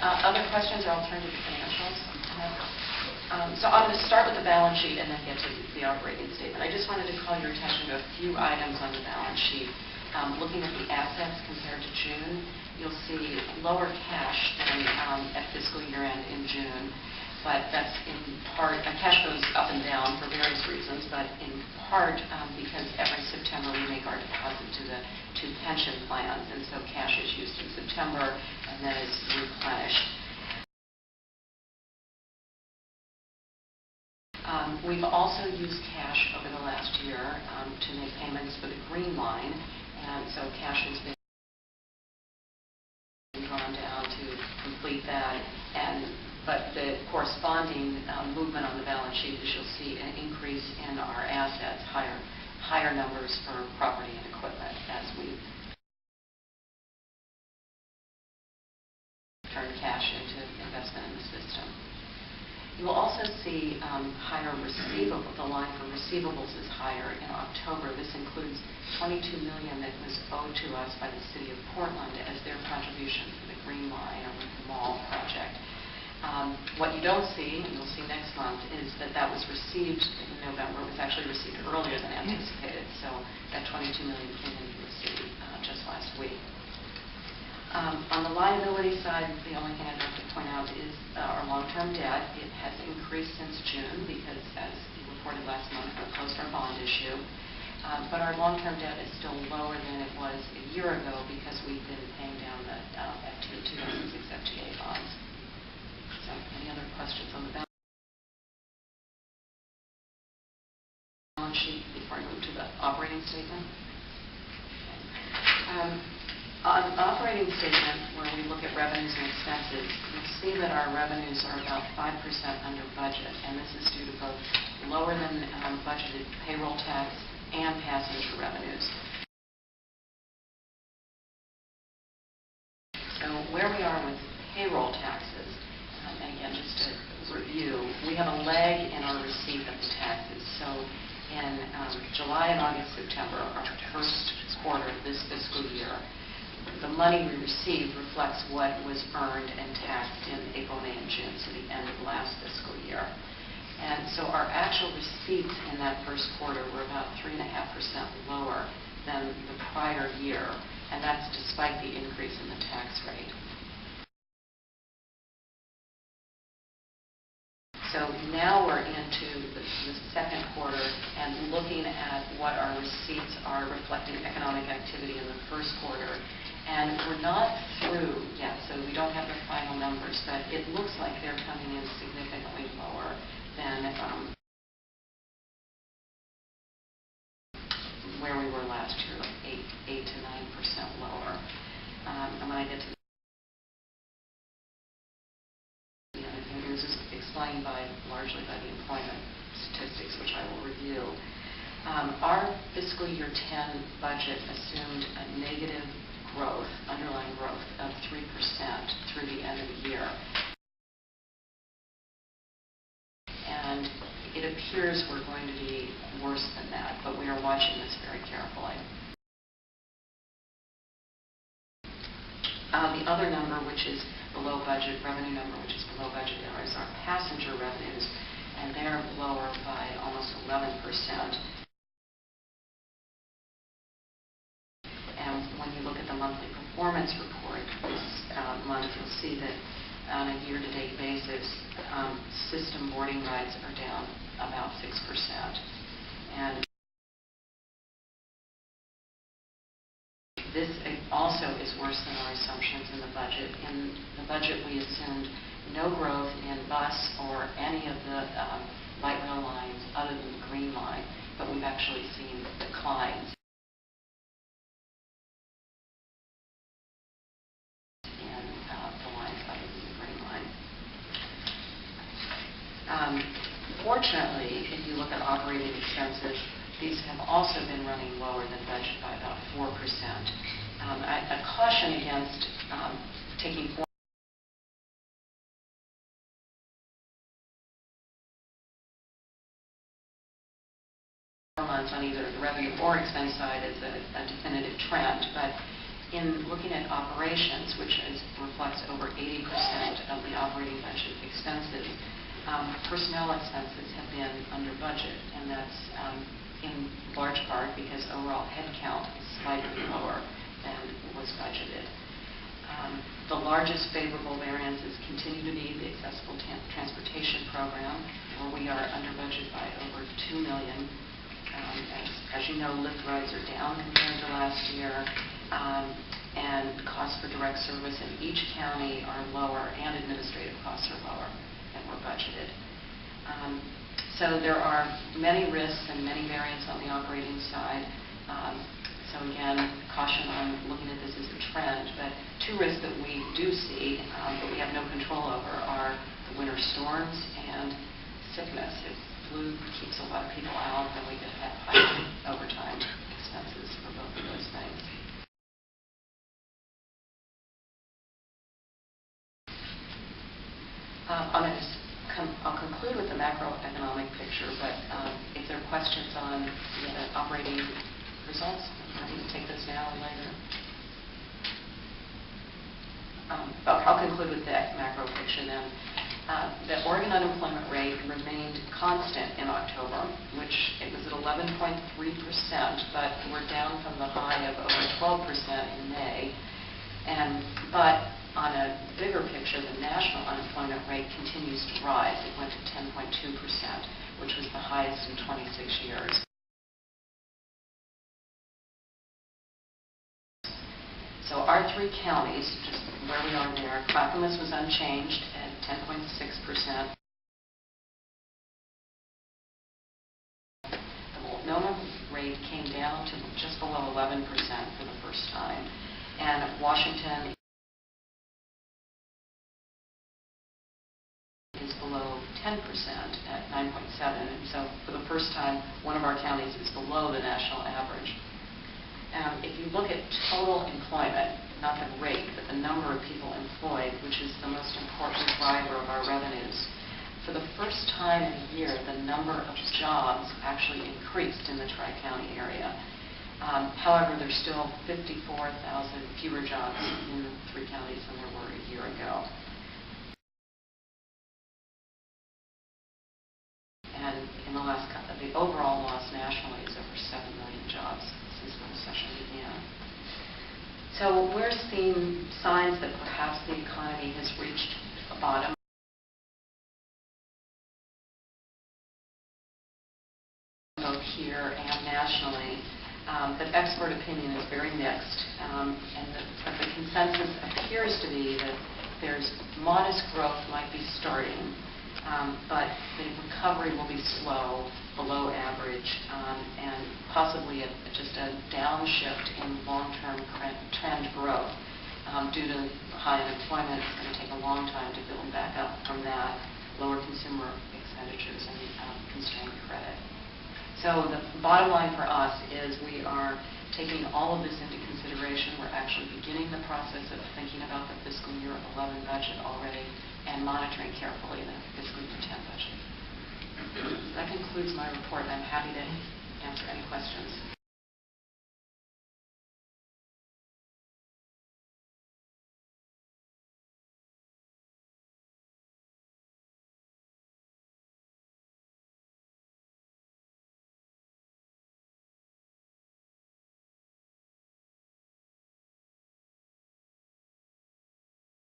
Other questions, or I'll turn to the financials. So I'm going to start with the balance sheet and then get to the operating statement. I just wanted to call your attention to a few items on the balance sheet. Looking at the assets compared to June, you'll see lower cash than at fiscal year end in June. But that's in part, cash goes up and down for various reasons, but in part because every September we make our deposit to the pension plans, and so cash is used in September and then is replenished. We've also used cash over the last year to make payments for the Green Line, and so cash has been drawn down to complete that. But the corresponding movement on the balance sheet is you'll see an increase in our assets, higher numbers for property and equipment as we turn cash into investment in the system. You will also see higher receivables. The line for receivables is higher in October. This includes $22 million that was owed to us by the City of Portland as their contribution for the Green Line or the mall project. What you don't see, and you'll see next month, is that was received in November. It was actually received earlier than anticipated, so that $22 million came into the city just last week. On the liability side, the only thing I'd like to point out is our long-term debt. It has increased since June because, as you reported last month, we closed our bond issue. But our long-term debt is still lower than it was a year ago because we've been paying down the FT2 and 6 FTA bonds. So, any other questions on the balance sheet before I move to the operating statement? On the operating statement, where we look at revenues and expenses, you'll see that our revenues are about 5% under budget, and this is due to both lower than budgeted payroll tax and passenger revenues. So where we are with payroll taxes, and again, just to review, we have a lag in our receipt of the taxes. So in July and August, September, our first quarter of this fiscal year, the money we received reflects what was earned and taxed in April, May, and June, so the end of last fiscal year. And so our actual receipts in that first quarter were about 3.5% lower than the prior year, and that's despite the increase in the tax rate. So now we're into the second quarter and looking at what our receipts are reflecting economic activity in the first quarter. And we're not through yet, so we don't have the final numbers, but it looks like they're coming in significantly lower than where we were last year, like 8 to 9% lower. And when I get to the other thing, this is explained largely by the employment statistics, which I will review. Our fiscal year 10 budget assumed a negative growth, underlying growth of 3% through the end of the year. And it appears we're going to be worse than that, but we are watching this very carefully. The other number, which is below budget, revenue number, which is below budget, is our passenger revenues, and they're lower by almost 11%. And when you look at the monthly performance report this month, you'll see that on a year-to-date basis, system boarding rides are down about 6%. And this also is worse than our assumptions in the budget. In the budget, we assumed no growth in bus or any of the light rail lines other than the Green Line, but we've actually seen declines Fortunately, if you look at operating expenses, these have also been running lower than budget by about 4%. I caution against taking 4 months on either the revenue or expense side as a definitive trend, but in looking at operations, which reflects over 80% of the operating budget expenses, personnel expenses have been under budget, and that's in large part because overall headcount is slightly lower than was budgeted. The largest favorable variances continue to be the accessible transportation program, where we are under budget by over $2 million. As you know, lift rides are down compared to last year, and costs for direct service in each county are lower, and administrative costs are lower than were budgeted. So there are many risks and many variants on the operating side. So again, caution on looking at this as a trend, but two risks that we do see, but we have no control over, are the winter storms and sickness. If flu keeps a lot of people out, then we could have high overtime expenses for both of those things. I'll conclude with the macroeconomic picture, but if there are questions on the operating results, I'm happy to take this now or later. I'll conclude with the macro picture then. The Oregon unemployment rate remained constant in October, which it was at 11.3%, but we're down from the high of over 12% in May. But on a bigger picture, the national unemployment rate continues to rise. It went to 10.2%, which was the highest in 26 years. So our three counties, just where we are there, Clackamas was unchanged at 10.6%. The Multnomah rate came down to just below 11% for the first time. And Washington is below 10% at 9.7%. And so for the first time, one of our counties is below the national average. If you look at total employment, not the rate, but the number of people employed, which is the most important driver of our revenues, for the first time in a year, the number of jobs actually increased in the Tri-County area. However, there's still 54,000 fewer jobs in the three counties than there were a year ago. And in the last couple, the overall loss nationally is over 7 million jobs since the recession began. So we're seeing signs that perhaps the economy has reached a bottom. Both here and nationally, but expert opinion is very mixed, but the consensus appears to be that there's modest growth might be starting, but the recovery will be slow, below average, and possibly just a downshift in long-term trend growth due to high unemployment. It's going to take a long time to build back up from that, lower consumer expenditures, and constrained credit. So the bottom line for us is we are taking all of this into consideration. We're actually beginning the process of thinking about the fiscal year 11 budget already and monitoring carefully the fiscal year 10 budget. That concludes my report. I'm happy to answer any questions.